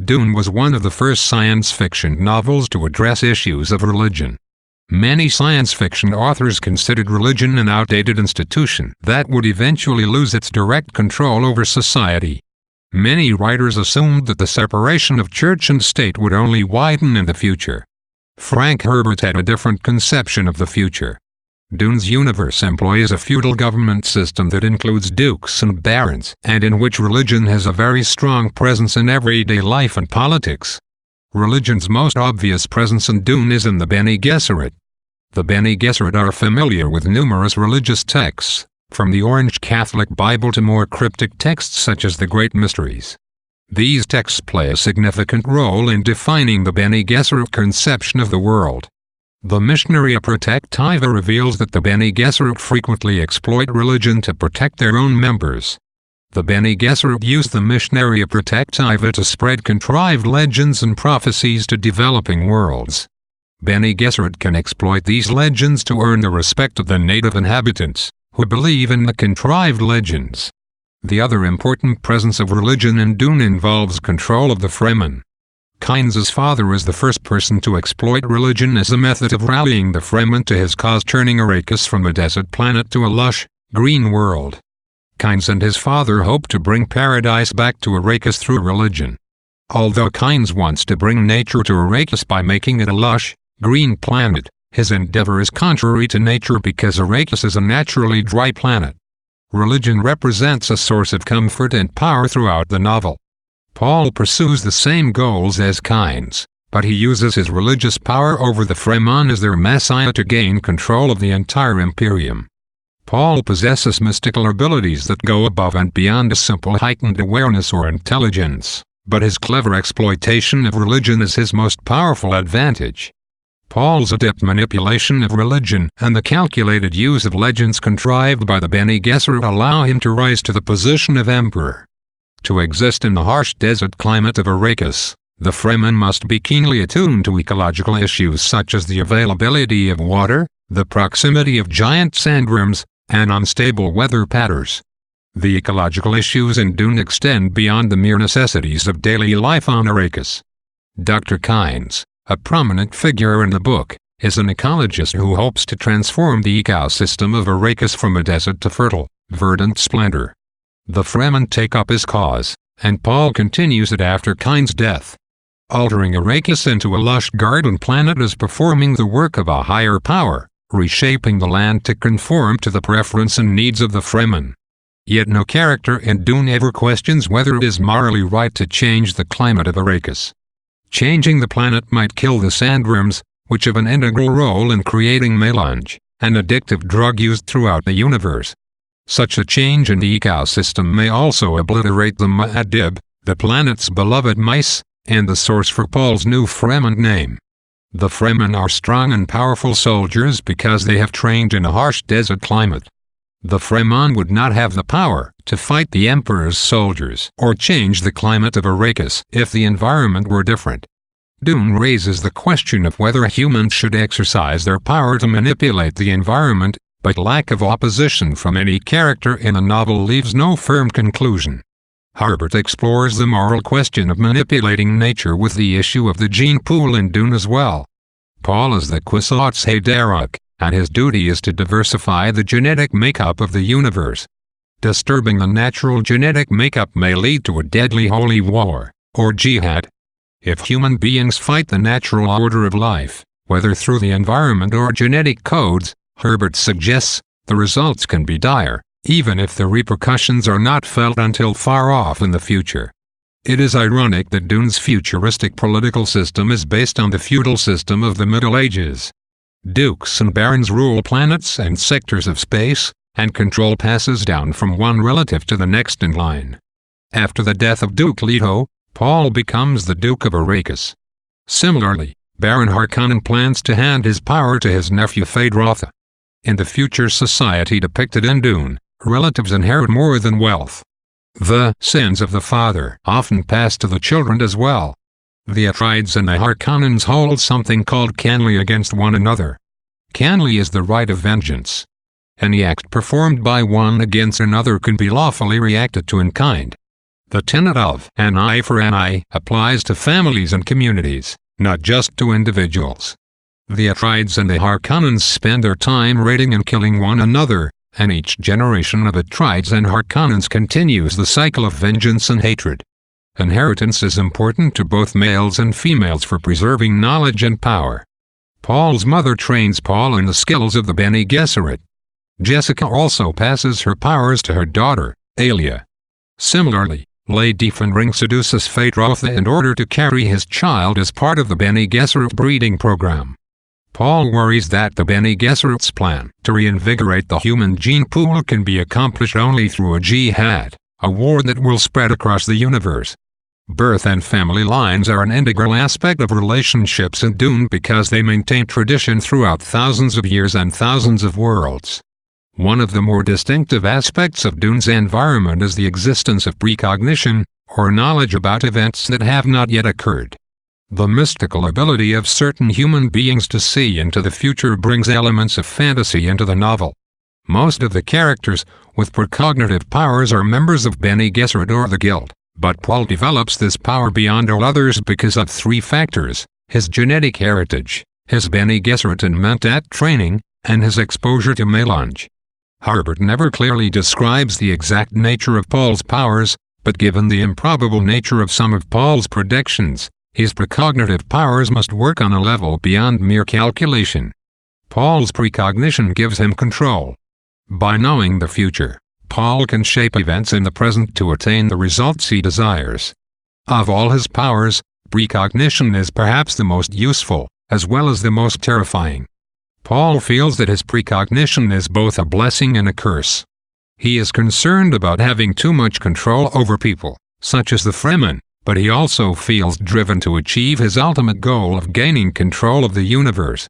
Dune was one of the first science fiction novels to address issues of religion. Many science fiction authors considered religion an outdated institution that would eventually lose its direct control over society. Many writers assumed that the separation of church and state would only widen in the future. Frank Herbert had a different conception of the future. Dune's universe employs a feudal government system that includes dukes and barons, and in which religion has a very strong presence in everyday life and politics. Religion's most obvious presence in Dune is in the Bene Gesserit. The Bene Gesserit are familiar with numerous religious texts, from the Orange Catholic Bible to more cryptic texts such as the Great Mysteries. These texts play a significant role in defining the Bene Gesserit conception of the world. The Missionaria Protectiva reveals that the Bene Gesserit frequently exploit religion to protect their own members. The Bene Gesserit use the Missionaria Protectiva to spread contrived legends and prophecies to developing worlds. Bene Gesserit can exploit these legends to earn the respect of the native inhabitants, who believe in the contrived legends. The other important presence of religion in Dune involves control of the Fremen. Kynes' father is the first person to exploit religion as a method of rallying the Fremen to his cause, turning Arrakis from a desert planet to a lush, green world. Kynes and his father hope to bring paradise back to Arrakis through religion. Although Kynes wants to bring nature to Arrakis by making it a lush, green planet, his endeavor is contrary to nature because Arrakis is a naturally dry planet. Religion represents a source of comfort and power throughout the novel. Paul pursues the same goals as Kynes, but he uses his religious power over the Fremen as their messiah to gain control of the entire Imperium. Paul possesses mystical abilities that go above and beyond a simple heightened awareness or intelligence, but his clever exploitation of religion is his most powerful advantage. Paul's adept manipulation of religion and the calculated use of legends contrived by the Bene Gesserit allow him to rise to the position of emperor. To exist in the harsh desert climate of Arrakis, the Fremen must be keenly attuned to ecological issues such as the availability of water, the proximity of giant sandworms, and unstable weather patterns. The ecological issues in Dune extend beyond the mere necessities of daily life on Arrakis. Dr. Kynes, a prominent figure in the book, is an ecologist who hopes to transform the ecosystem of Arrakis from a desert to fertile, verdant splendor. The Fremen take up his cause, and Paul continues it after Kynes' death. Altering Arrakis into a lush garden planet is performing the work of a higher power, reshaping the land to conform to the preference and needs of the Fremen. Yet no character in Dune ever questions whether it is morally right to change the climate of Arrakis. Changing the planet might kill the sandworms, which have an integral role in creating melange, an addictive drug used throughout the universe. Such a change in the ecosystem may also obliterate the Ma'adib, the planet's beloved mice, and the source for Paul's new Fremen name. The Fremen are strong and powerful soldiers because they have trained in a harsh desert climate. The Fremen would not have the power to fight the Emperor's soldiers or change the climate of Arrakis if the environment were different. Dune raises the question of whether humans should exercise their power to manipulate the environment, but lack of opposition from any character in the novel leaves no firm conclusion. Herbert explores the moral question of manipulating nature with the issue of the gene pool in Dune as well. Paul is the Kwisatz Haderach, and his duty is to diversify the genetic makeup of the universe. Disturbing the natural genetic makeup may lead to a deadly holy war, or jihad. If human beings fight the natural order of life, whether through the environment or genetic codes, Herbert suggests, the results can be dire, even if the repercussions are not felt until far off in the future. It is ironic that Dune's futuristic political system is based on the feudal system of the Middle Ages. Dukes and barons rule planets and sectors of space, and control passes down from one relative to the next in line. After the death of Duke Leto, Paul becomes the Duke of Arrakis. Similarly, Baron Harkonnen plans to hand his power to his nephew Feyd-Rautha. In the future society depicted in Dune, relatives inherit more than wealth. The sins of the father often pass to the children as well. The Atreides and the Harkonnens hold something called Canly against one another. Canly is the right of vengeance. Any act performed by one against another can be lawfully reacted to in kind. The tenet of an eye for an eye applies to families and communities, not just to individuals. The Atreides and the Harkonnens spend their time raiding and killing one another, and each generation of Atreides and Harkonnens continues the cycle of vengeance and hatred. Inheritance is important to both males and females for preserving knowledge and power. Paul's mother trains Paul in the skills of the Bene Gesserit. Jessica also passes her powers to her daughter, Alia. Similarly, Lady Fenring seduces Feyd-Rautha in order to carry his child as part of the Bene Gesserit breeding program. Paul worries that the Bene Gesserit's plan to reinvigorate the human gene pool can be accomplished only through a jihad, a war that will spread across the universe. Birth and family lines are an integral aspect of relationships in Dune because they maintain tradition throughout thousands of years and thousands of worlds. One of the more distinctive aspects of Dune's environment is the existence of precognition, or knowledge about events that have not yet occurred. The mystical ability of certain human beings to see into the future brings elements of fantasy into the novel. Most of the characters with precognitive powers are members of Bene Gesserit or the Guild, but Paul develops this power beyond all others because of three factors: his genetic heritage, his Bene Gesserit and Mentat training, and his exposure to melange. Herbert never clearly describes the exact nature of Paul's powers, but given the improbable nature of some of Paul's predictions, his precognitive powers must work on a level beyond mere calculation. Paul's precognition gives him control. By knowing the future, Paul can shape events in the present to attain the results he desires. Of all his powers, precognition is perhaps the most useful, as well as the most terrifying. Paul feels that his precognition is both a blessing and a curse. He is concerned about having too much control over people, such as the Fremen, but he also feels driven to achieve his ultimate goal of gaining control of the universe,